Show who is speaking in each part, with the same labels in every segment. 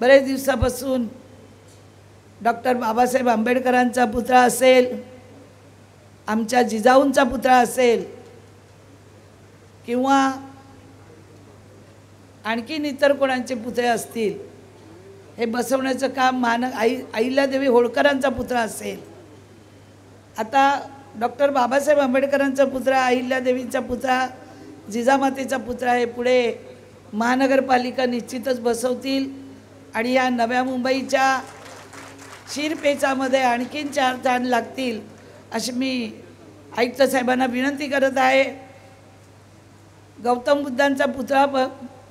Speaker 1: बरेच दिवसापासून डॉक्टर बाबासाहेब आंबेडकरांचा पुतळा असेल, आमच्या जिजाऊंचा पुतळा असेल किंवा आणखीन इतर कोणाचे पुतळे असतील, हे बसवण्याचं काम अहिल्यादेवी होळकरांचा पुतळा असेल, आता डॉक्टर बाबासाहेब आंबेडकरांचा पुतळा, अहिल्यादेवींचा पुतळा, जिजामातेचा पुतळा हे पुढे महानगरपालिका निश्चितच बसवतील आणि या नव्या मुंबईच्या शिरपेचामध्ये आणखीन 4 ताण लागतील अशी मी आयुक्त साहेबांना विनंती करत आहे। गौतम बुद्धांचा पुतळा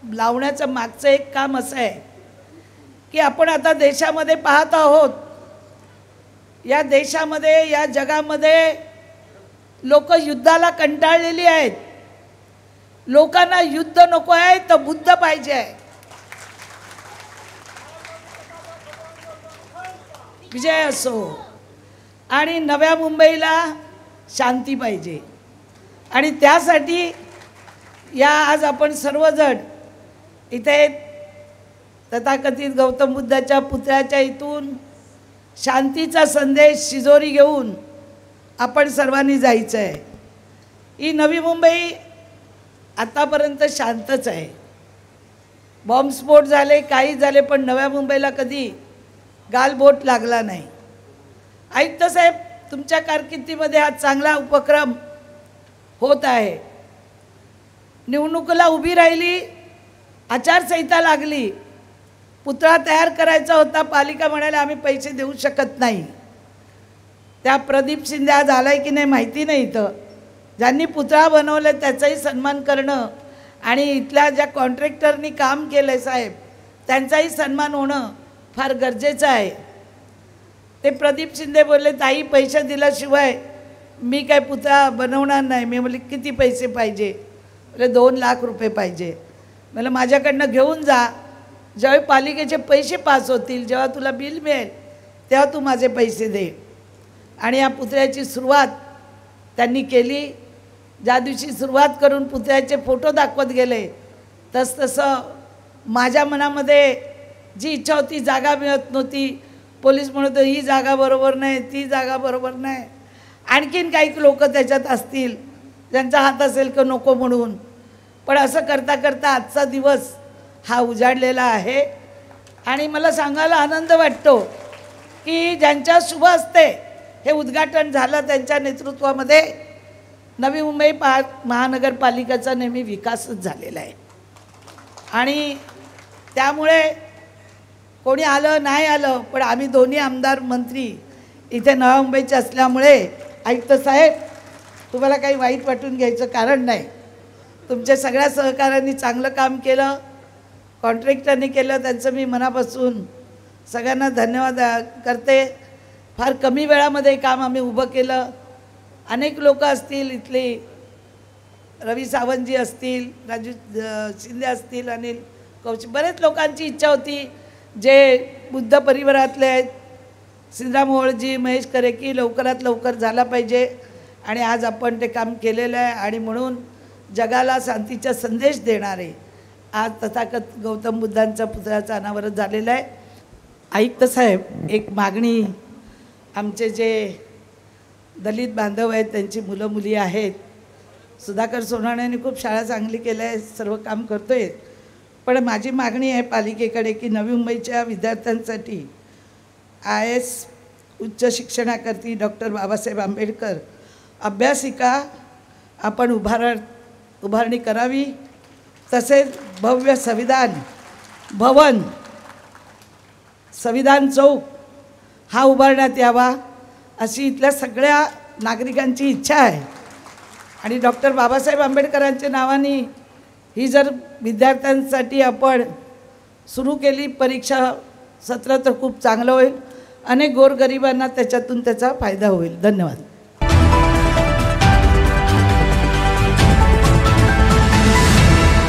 Speaker 1: लावण्याचं मागचं एक काम असं आहे की आपण आता देशामध्ये पाहत आहोत, या देशामध्ये या जगामध्ये लोक युद्धाला कंटाळलेली आहेत। लोकांना युद्ध नको आहे तर बुद्ध पाहिजे आहे, विजय असो। आणि नव्या मुंबईला शांती पाहिजे आणि त्यासाठी या आज आपण सर्वजण इथे तथाकथित गौतम बुद्धाच्या पुतळ्याच्या इथून शांतीचा संदेश शिजोरी घेऊन आपण सर्वांनी जायचं आहे। ही नवी मुंबई आतापर्यंत शांतच आहे, बॉम्बस्फोट झाले, काही झाले, पण नव्या मुंबईला कधी गालबोट लागला नाही। आयुक्त साहेब, तुमच्या कारकिर्दीमध्ये हा चांगला उपक्रम होत आहे। निवडणुकीला उभी राहिली, आचारसंहिता लागली, पुतळा तयार करायचा होता, पालिका म्हणाले आम्ही पैसे देऊ शकत नाही। त्या प्रदीप शिंदे आज आलाय की नाही माहिती नाही, इथं ज्यांनी पुतळा बनवला त्याचाही सन्मान करणं आणि इथल्या ज्या कॉन्ट्रॅक्टरनी काम केलं आहे साहेब त्यांचाही सन्मान होणं फार गरजेचं आहे। ते प्रदीप शिंदे बोलले ताई पैसे दिल्याशिवाय मी काय पुतळा बनवणार नाही। मी म्हटले किती पैसे पाहिजे? बोले 2 लाख रुपये पाहिजे। मला माझ्याकडनं घेऊन जा, ज्यावेळी पालिकेचे पैसे पास होतील, जेव्हा तुला बिल मिळेल तेव्हा तू माझे पैसे दे। आणि या पुतळ्याची सुरुवात त्यांनी केली। ज्या दिवशी सुरुवात करून पुतळ्याचे फोटो दाखवत गेले तसतसं माझ्या मनामध्ये जी इच्छा होती, जागा मिळत नव्हती, पोलीस म्हणत ही जागा बरोबर नाही, ती जागा बरोबर नाही, आणखीन काही लोक त्याच्यात असतील ज्यांचा हात असेल की नको म्हणून, पण असं करता करता आजचा दिवस हा उजाडलेला आहे। आणि मला सांगायला आनंद वाटतो की ज्यांच्या शुभ हस्ते हे उद्घाटन झालं त्यांच्या नेतृत्वामध्ये नवी मुंबई महानगरपालिकेचा नेहमी विकासच झालेला आहे। आणि त्यामुळे कोणी आलं नाही आलं, पण आम्ही दोन्ही आमदार मंत्री इथे नव्या मुंबईचे असल्यामुळे आयुक्त साहेब तुम्हाला काही वाईट वाटून घ्यायचं कारण नाही। तुमच्या सगळ्या सहकाऱ्यांनी चांगलं काम केलं, कॉन्ट्रॅक्टरनी केलं, त्यांचं मी मनापासून सगळ्यांना धन्यवाद करते। फार कमी वेळामध्ये काम आम्ही उभं केलं। अनेक लोक असतील, इथले रवी सावंतजी असतील, राजू शिंदे असतील, अनिल कौशिक, बरेच लोकांची इच्छा होती जे बुद्ध परिवारातले आहेत, सिंधराम ओळजी, महेश करेकी, लवकरात लवकर झाला पाहिजे आणि आज आपण ते काम केलेलं आहे। आणि म्हणून जगाला शांतीचा संदेश देणारे आज तथाकथित गौतम बुद्धांचा पुतळ्याचा अनावरण झालेला आहे। आयुक्त साहेब, एक मागणी, आमचे जे दलित बांधव आहेत त्यांची मुलं मुली आहेत, सुधाकर सोनाण्याने खूप शाळा चांगली केल्या आहे, सर्व काम करतो आहे, पण माझी मागणी आहे पालिकेकडे की नवी मुंबईच्या विद्यार्थ्यांसाठी IAS उच्च शिक्षणाकरती डॉक्टर बाबासाहेब आंबेडकर अभ्यासिका आपण उभारणी करावी। तसेच भव्य संविधान भवन, संविधान चौक हा उभारण्यात यावा अशी इथल्या सगळ्या नागरिकांची इच्छा आहे। आणि डॉक्टर बाबासाहेब आंबेडकरांच्या नावाने ही जर विद्यार्थ्यांसाठी आपण सुरू केली परीक्षा सत्र तर खूप चांगलं होईल, अनेक गोरगरिबांना त्याच्यातून त्याचा फायदा होईल। धन्यवाद।